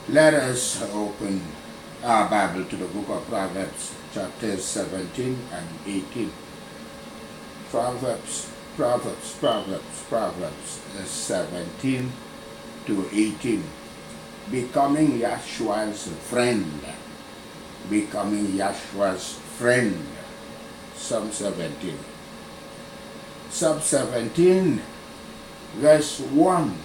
Let us open our Bible to the book of Proverbs, chapters 17 and 18. Proverbs 17 to 18. Becoming Yahshua'S friend. Becoming Yahshua'S friend. Psalm 17. Psalm 17, verse 1.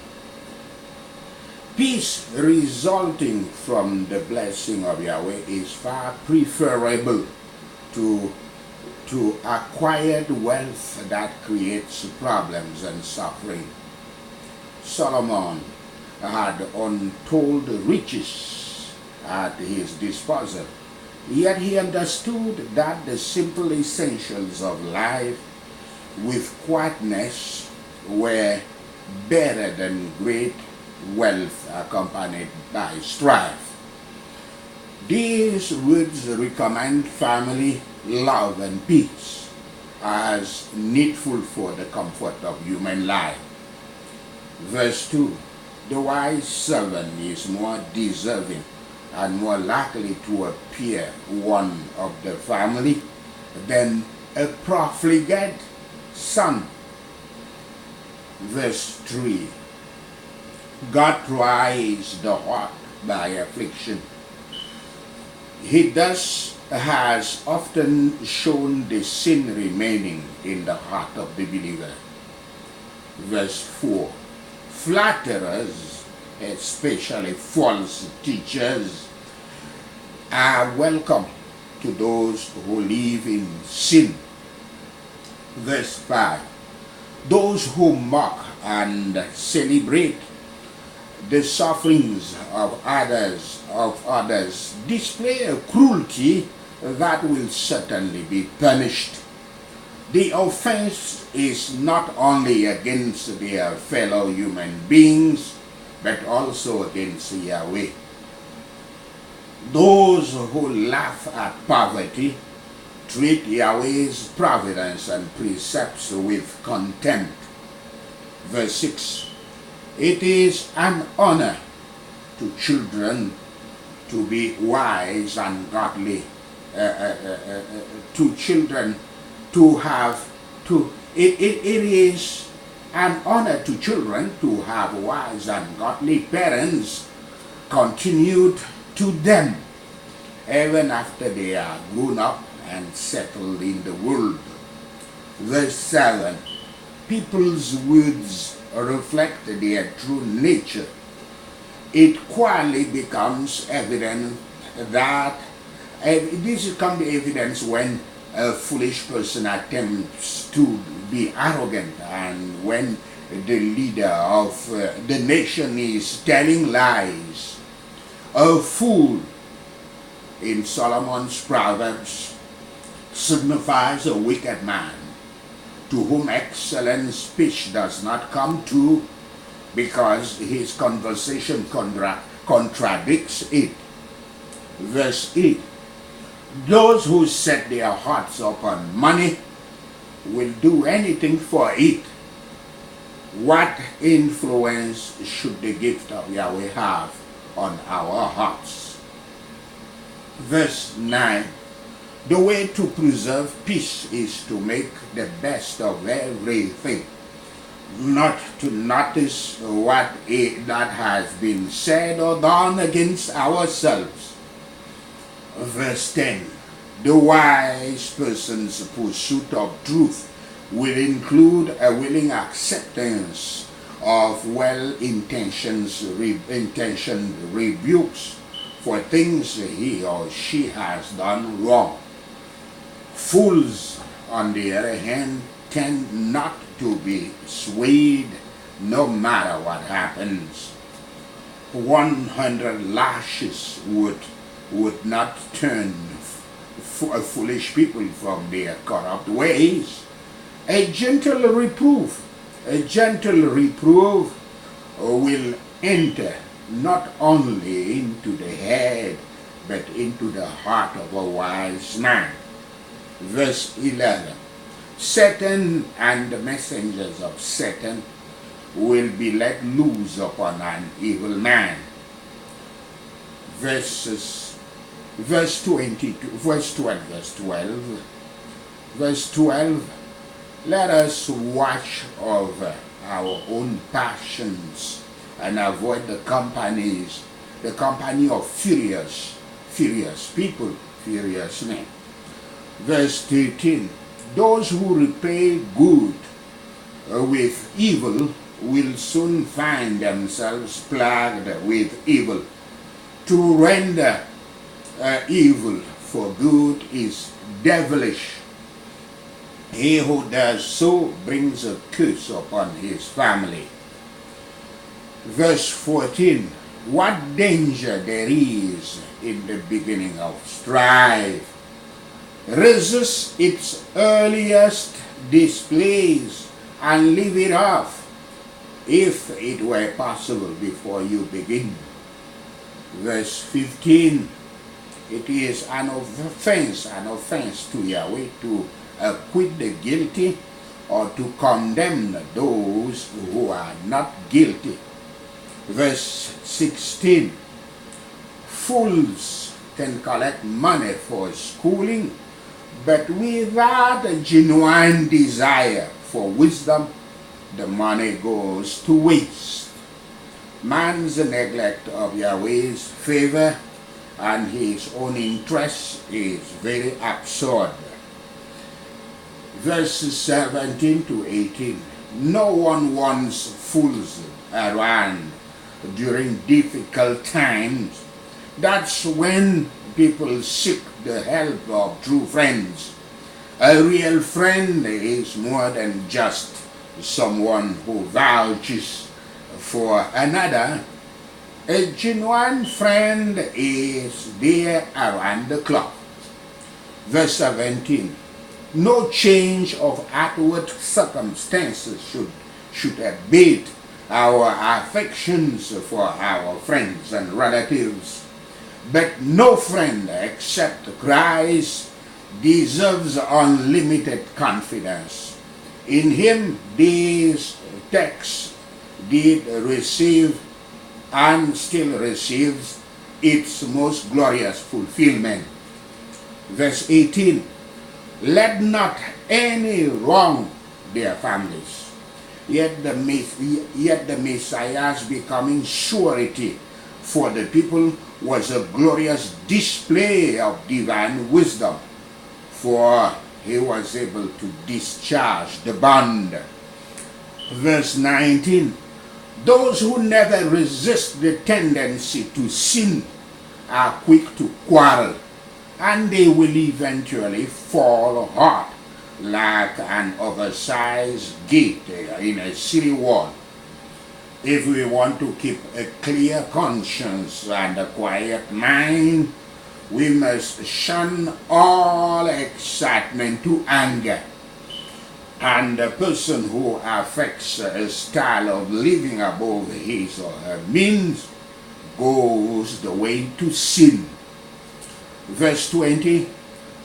Peace resulting from the blessing of Yahweh is far preferable to acquired wealth that creates problems and suffering. Solomon had untold riches at his disposal, yet he understood that the simple essentials of life with quietness were better than great wealth accompanied by strife. These words recommend family, love, and peace as needful for the comfort of human life. Verse 2. The wise servant is more deserving and more likely to appear one of the family than a profligate son. Verse 3. God tries the heart by affliction. He thus has often shown the sin remaining in the heart of the believer. Verse 4. Flatterers, especially false teachers, are welcome to those who live in sin. Verse 5. Those who mock and celebrate the sufferings of others display a cruelty that will certainly be punished. The offense is not only against their fellow human beings, but also against Yahweh. Those who laugh at poverty treat Yahweh's providence and precepts with contempt. Verse 6. It is an honor to children to be wise and godly, to children to have, it is an honor to children to have wise and godly parents continued to them, even after they are grown up and settled in the world. Verse 7. People's words reflect their true nature. It quietly becomes evident that this can be evidence when a foolish person attempts to be arrogant and when the leader of the nation is telling lies. A fool in Solomon's Proverbs signifies a wicked man to whom excellent speech does not come to because his conversation contradicts it. Verse 8. Those who set their hearts upon money will do anything for it. What influence should the gift of Yahweh have on our hearts? Verse 9. The way to preserve peace is to make the best of everything, not to notice what that has been said or done against ourselves. Verse 10. The wise person's pursuit of truth will include a willing acceptance of well-intentioned rebukes for things he or she has done wrong. Fools, on the other hand, tend not to be swayed no matter what happens. 100 lashes would not turn foolish people from their corrupt ways. A gentle reproof will enter not only into the head, but into the heart of a wise man. Verse 11. Satan and the messengers of Satan will be let loose upon an evil man. verse 22, verse 12, verse 12. Verse 12, let us watch over our own passions and avoid the company of furious people, furious men. Verse 13, those who repay good with evil will soon find themselves plagued with evil. To render evil for good is devilish. He who does so brings a curse upon his family. Verse 14, what danger there is in the beginning of strife. Resist its earliest displays and leave it off, if it were possible, before you begin. Verse 15, it is an offense to Yahweh to acquit the guilty or to condemn those who are not guilty. Verse 16, fools can collect money for schooling, but without a genuine desire for wisdom, the money goes to waste. Man's neglect of Yahweh's favor and his own interest is very absurd. Verses 17 to 18, no one wants fools around during difficult times. That's when people seek the help of true friends. A real friend is more than just someone who vouches for another. A genuine friend is there around the clock. Verse 17, no change of outward circumstances should abate our affections for our friends and relatives. But no friend except Christ deserves unlimited confidence. In him this text did receive and still receives its most glorious fulfillment. Verse 18, let not any wrong their families, yet the Messiah's becoming surety for the people was a glorious display of divine wisdom, for he was able to discharge the bond. Verse 19, those who never resist the tendency to sin are quick to quarrel, and they will eventually fall hard like an oversized gate in a city wall. If we want to keep a clear conscience and a quiet mind, we must shun all excitement to anger. And a person who affects a style of living above his or her means goes the way to sin. Verse 20,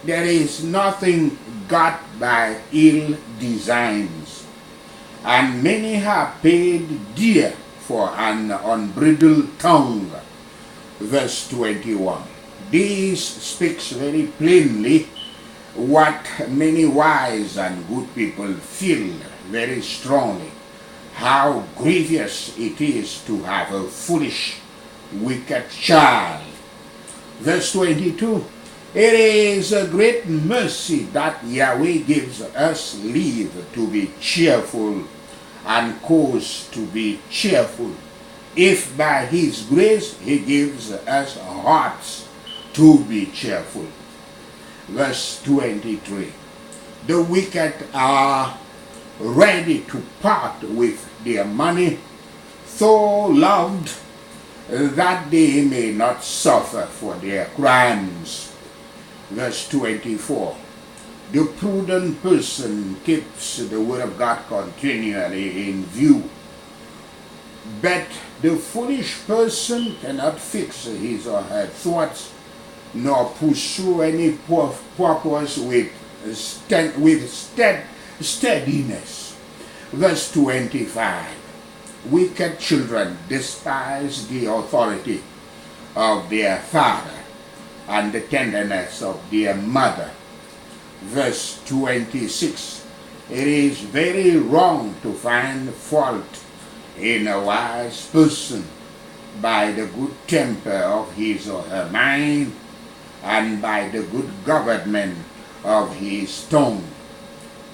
there is nothing got by ill designs, and many have paid dear for an unbridled tongue. Verse 21, this speaks very plainly what many wise and good people feel very strongly, how grievous it is to have a foolish, wicked child. Verse 22, it is a great mercy that Yahweh gives us leave to be cheerful and cause to be cheerful, if by his grace he gives us hearts to be cheerful. Verse 23, the wicked are ready to part with their money, so loved that they may not suffer for their crimes. Verse 24, the prudent person keeps the word of God continually in view, but the foolish person cannot fix his or her thoughts nor pursue any purpose with steadiness. Verse 25, wicked children despise the authority, of their father and the tenderness of their mother. Verse 26, it is very wrong to find fault in a wise person by the good temper of his or her mind and by the good government of his tongue.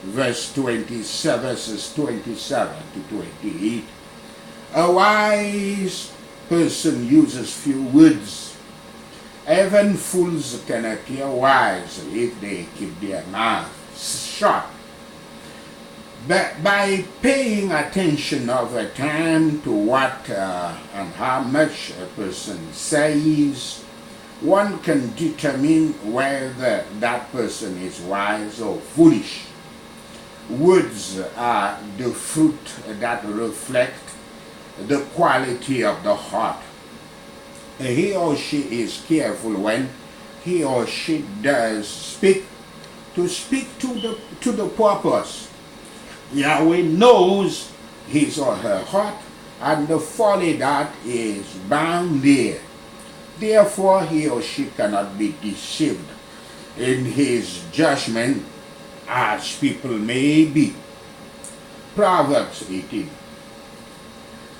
Verses 27 to 28. A wise person uses few words. Even fools can appear wise if they keep their mouths shut. But by paying attention over time to what and how much a person says, one can determine whether that person is wise or foolish. Words are the fruit that reflect the quality of the heart. He or she is careful when he or she does speak to the purpose. Yahweh knows his or her heart, and the folly that is bound there. Therefore, he or she cannot be deceived in his judgment as people may be. Proverbs 18.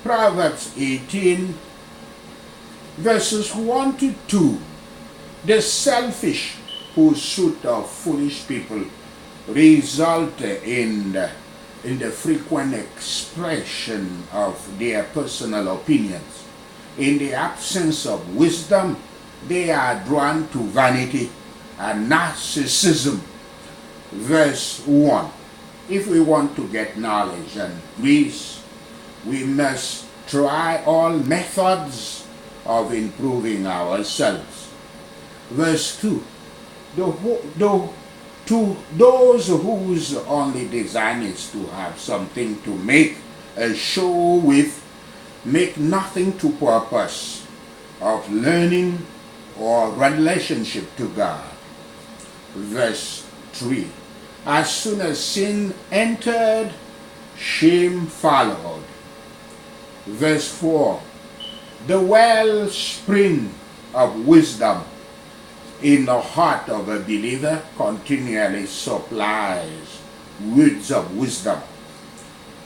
Proverbs 18, verses 1 to 2. The selfish pursuit of foolish people result in the frequent expression of their personal opinions. In the absence of wisdom, they are drawn to vanity and narcissism. Verse 1. If we want to get knowledge and peace, we must try all methods of improving ourselves. Verse 2. To those whose only design is to have something to make a show with, make nothing to purpose of learning or relationship to God. Verse 3. As soon as sin entered, shame followed. Verse 4. The wellspring of wisdom in the heart of a believer continually supplies words of wisdom.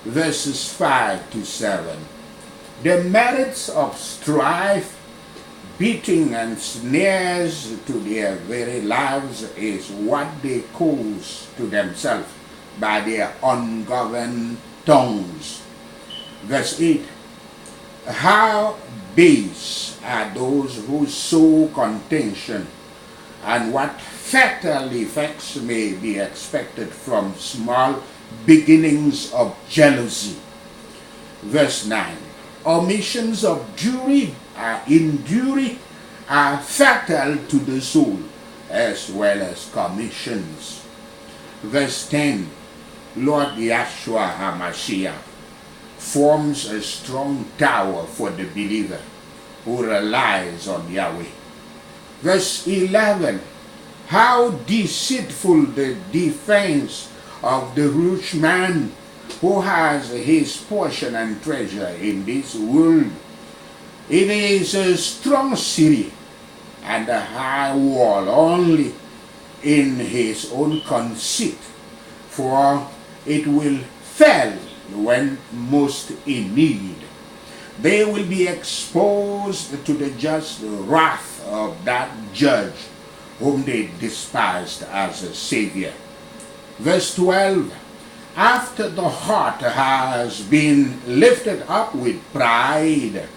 Verses 5 to 7. The merits of strife, beating and snares to their very lives is what they cause to themselves by their ungoverned tongues. Verse 8. How base are those who sow contention, and what fatal effects may be expected from small beginnings of jealousy. Verse 9. Omissions of injury are fatal to the soul, as well as commissions. Verse 10. Lord Yahshua'S forms a strong tower for the believer who relies on Yahweh. Verse 11. How deceitful the defense of the rich man who has his portion and treasure in this world. It is a strong city and a high wall only in his own conceit, for it will fail when most in need. They will be exposed to the just wrath of that judge whom they despised as a savior. Verse 12. After the heart has been lifted up with pride,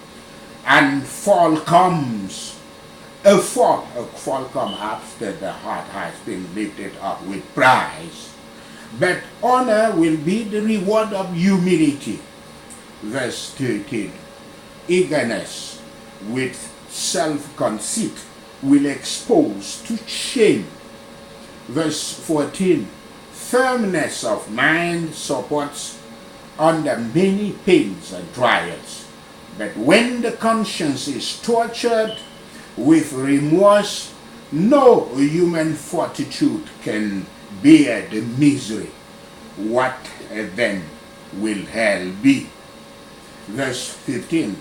and fall comes. A fall comes after the heart has been lifted up with pride. But honor will be the reward of humility. Verse 13. Eagerness with self-conceit will expose to shame. Verse 14. Firmness of mind supports under many pains and trials. But when the conscience is tortured with remorse, no human fortitude can bear the misery. What then will hell be? Verse 15.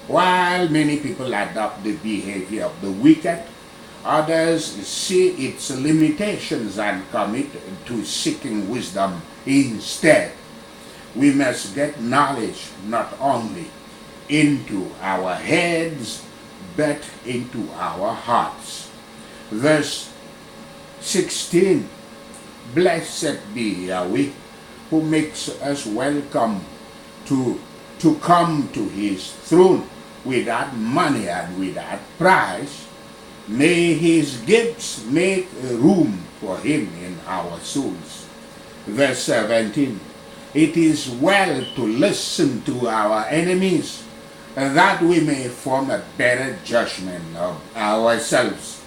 While many people adopt the behavior of the wicked, others see its limitations and commit to seeking wisdom instead. We must get knowledge not only into our heads, but into our hearts. Verse 16, Blessed be Yahweh, who makes us welcome to come to his throne without money and without price. May his gifts make room for him in our souls. Verse 17, It is well to listen to our enemies, that we may form a better judgment of ourselves.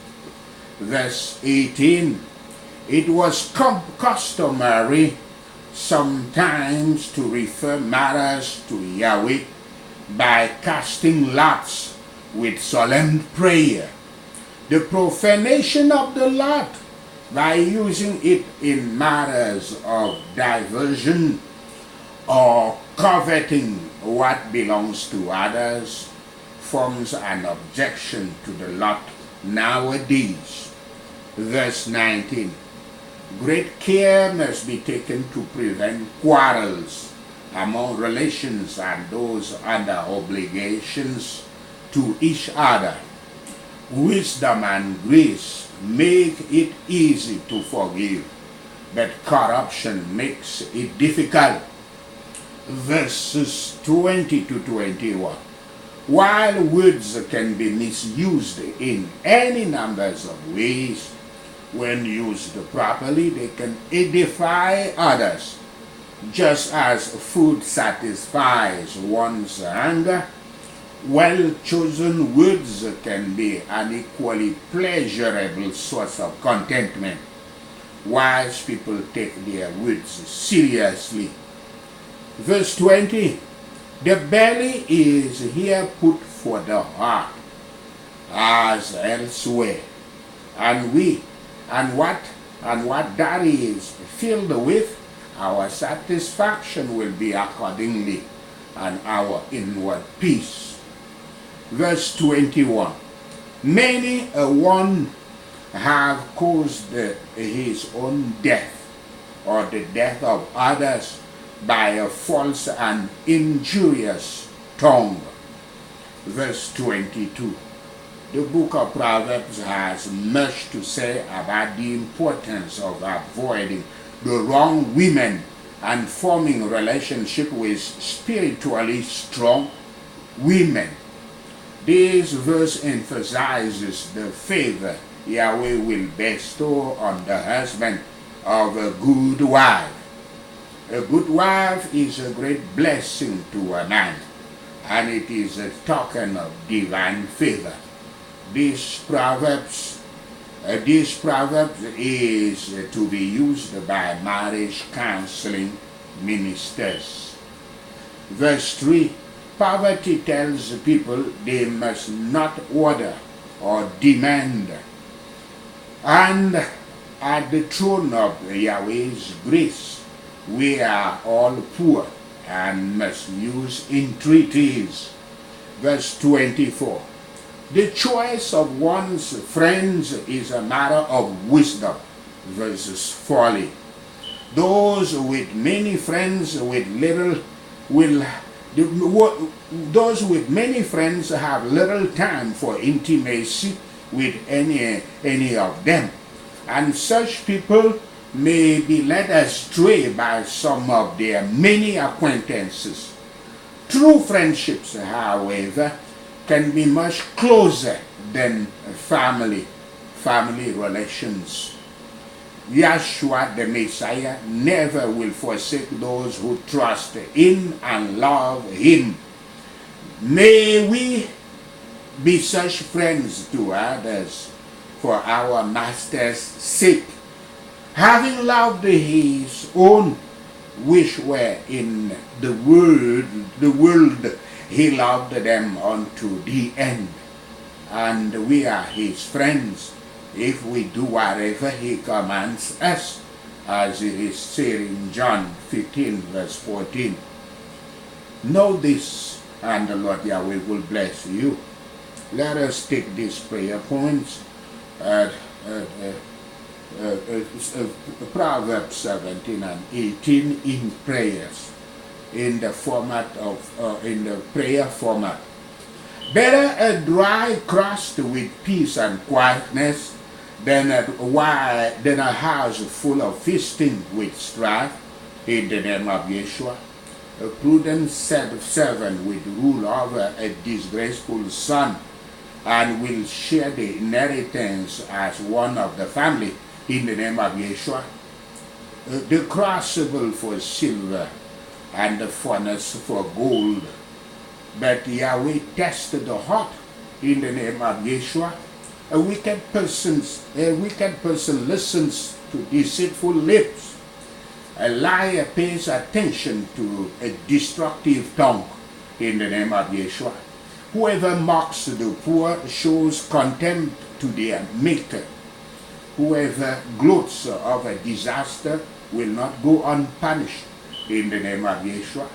Verse 18, It was customary sometimes to refer matters to Yahweh by casting lots with solemn prayer. The profanation of the lot by using it in matters of diversion or coveting what belongs to others forms an objection to the lot nowadays. Verse 19, Great care must be taken to prevent quarrels among relations and those under obligations to each other. Wisdom and grace make it easy to forgive, but corruption makes it difficult. Verses 20 to 21. While words can be misused in any numbers of ways, when used properly, they can edify others. Just as food satisfies one's hunger, well-chosen words can be an equally pleasurable source of contentment. Wise people take their words seriously. Verse 20, The belly is here put for the heart, as elsewhere, and what that is filled with, our satisfaction will be accordingly, and our inward peace. Verse 21, Many a one have caused his own death, or the death of others, by a false and injurious tongue. Verse 22, The book of Proverbs has much to say about the importance of avoiding the wrong women and forming a relationship with spiritually strong women. This verse emphasizes the favor Yahweh will bestow on the husband of a good wife. A good wife is a great blessing to a man, and it is a token of divine favor. This Proverbs is to be used by marriage counseling ministers. Verse 3, Poverty tells people they must not order or demand. And at the throne of Yahweh's grace, we are all poor and must use entreaties. Verse 24, The choice of one's friends is a matter of wisdom. Verses 40, Those with many friends with little those with many friends have little time for intimacy with any of them, and such people may be led astray by some of their many acquaintances. True friendships, however, can be much closer than family relations. Yahshua the Messiah never will forsake those who trust in and love him. May we be such friends to others for our Master's sake, having loved his own which were in the world, he loved them unto the end. And we are his friends if we do whatever he commands us, as it is said in John 15 verse 14. Know this, and the Lord Yahweh will bless you. Let us take these prayer points. uh, uh, uh, uh, Proverbs 17 and 18 in prayers, in the format of, in the prayer format. Better a dry crust with peace and quietness than a house full of feasting with strife, in the name of Yeshua. A prudent servant will rule over a disgraceful son and will share the inheritance as one of the family, in the name of Yeshua. The crucible for silver and the furnace for gold, but Yahweh tested the heart, in the name of Yeshua. A wicked person listens to deceitful lips. A liar pays attention to a destructive tongue, in the name of Yeshua. Whoever mocks the poor shows contempt to their maker. Whoever gloats of a disaster will not go unpunished, in the name of Yeshua.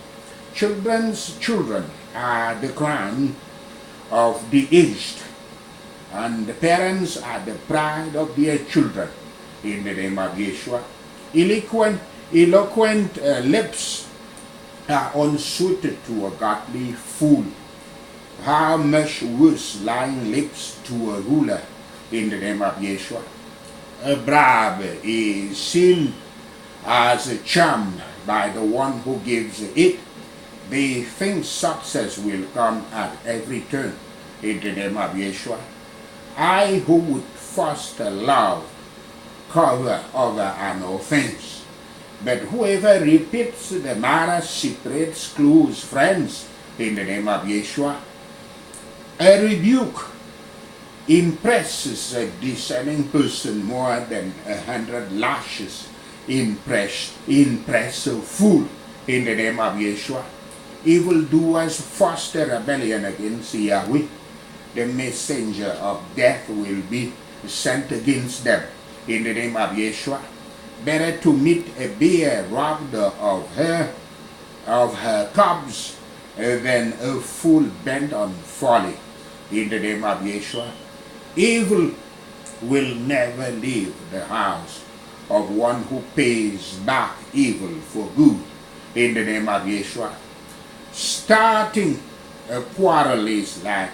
Children's children are the crown of the aged, and the parents are the pride of their children, in the name of Yeshua. Eloquent lips are unsuited to a godly fool. How much worse lying lips to a ruler, in the name of Yeshua. A bribe is seen as a charm by the one who gives it. They think success will come at every turn, in the name of Yeshua. I who would foster love cover over an offense, but whoever repeats the matter separates close friends, in the name of Yeshua. A rebuke impresses a discerning person more than 100 lashes impress a fool, in the name of Yeshua. Evildoers foster rebellion against Yahweh. The messenger of death will be sent against them, in the name of Yeshua. Better to meet a bear robbed of her cubs than a fool bent on folly, in the name of Yeshua. Evil will never leave the house of one who pays back evil for good, in the name of Yeshua. Starting a quarrel is like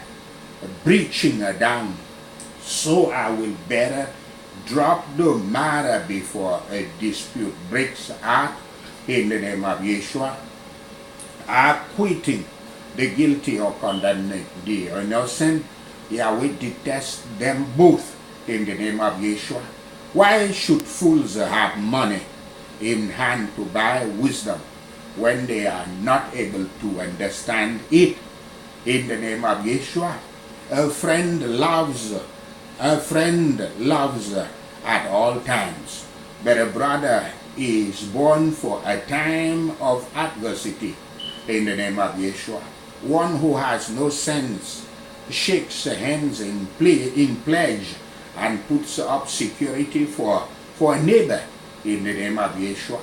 breaching a dam, so I will better drop the matter before a dispute breaks out, in the name of Yeshua. Acquitting the guilty or condemning the innocent, Yahweh detests them both, in the name of Yeshua. Why should fools have money in hand to buy wisdom when they are not able to understand it, in the name of Yeshua? A friend loves at all times, but a brother is born for a time of adversity, in the name of Yeshua. One who has no sense shakes hands in pledge and puts up security for a neighbor, in the name of Yeshua.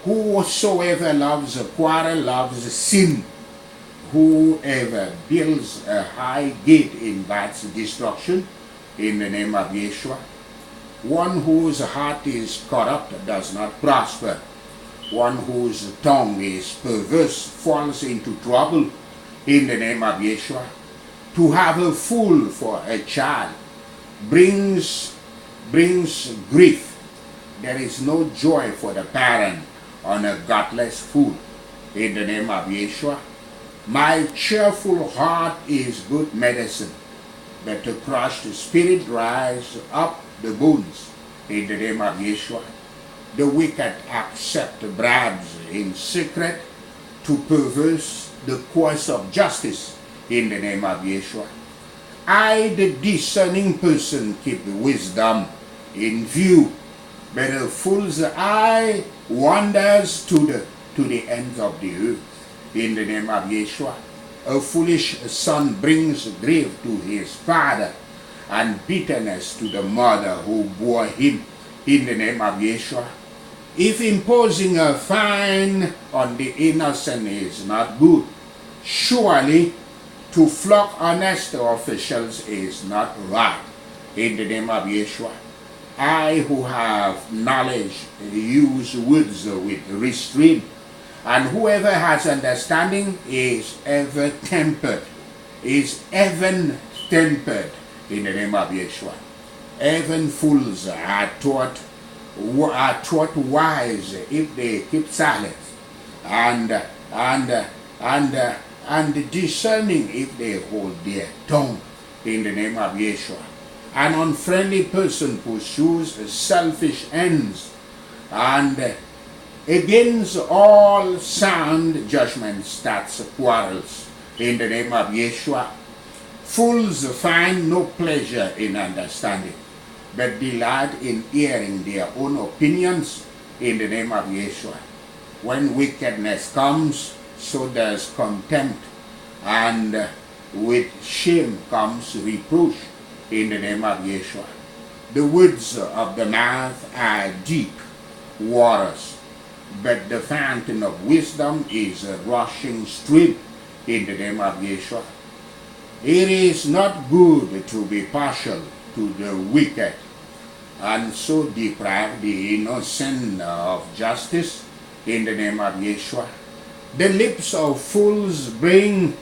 Whosoever loves a quarrel loves sin. Whoever builds a high gate invites destruction, in the name of Yeshua. One whose heart is corrupt does not prosper. One whose tongue is perverse falls into trouble, in the name of Yeshua. To have a fool for a child brings grief. There is no joy for the parent on a godless fool, in the name of Yeshua. My cheerful heart is good medicine, but to crush the spirit dries up the bones, in the name of Yeshua. The wicked accept bribes in secret to perverse the course of justice, in the name of Yeshua. I, the discerning person, keep the wisdom in view, but a fool's eye wanders to the ends of the earth, in the name of Yeshua. A foolish son brings grief to his father and bitterness to the mother who bore him, in the name of Yeshua. If imposing a fine on the innocent is not good, Surely to flog honest officials is not right. In the name of Yeshua. I who have knowledge use words with restraint, and whoever has understanding is ever tempered, is even tempered in the name of Yeshua. Even fools are taught wise if they keep silence, and discerning if they hold their tongue in the name of Yeshua. An unfriendly person pursues selfish ends, and against all sound judgment starts quarrels in the name of Yeshua. Fools find no pleasure in understanding, but delight in hearing their own opinions in the name of Yeshua. When wickedness comes, so does contempt, and with shame comes reproach in the name of Yeshua. The words of the mouth are deep waters, but the fountain of wisdom is a rushing stream in the name of Yeshua. It is not good to be partial to the wicked and so deprive the innocent of justice in the name of Yeshua. The lips of fools bring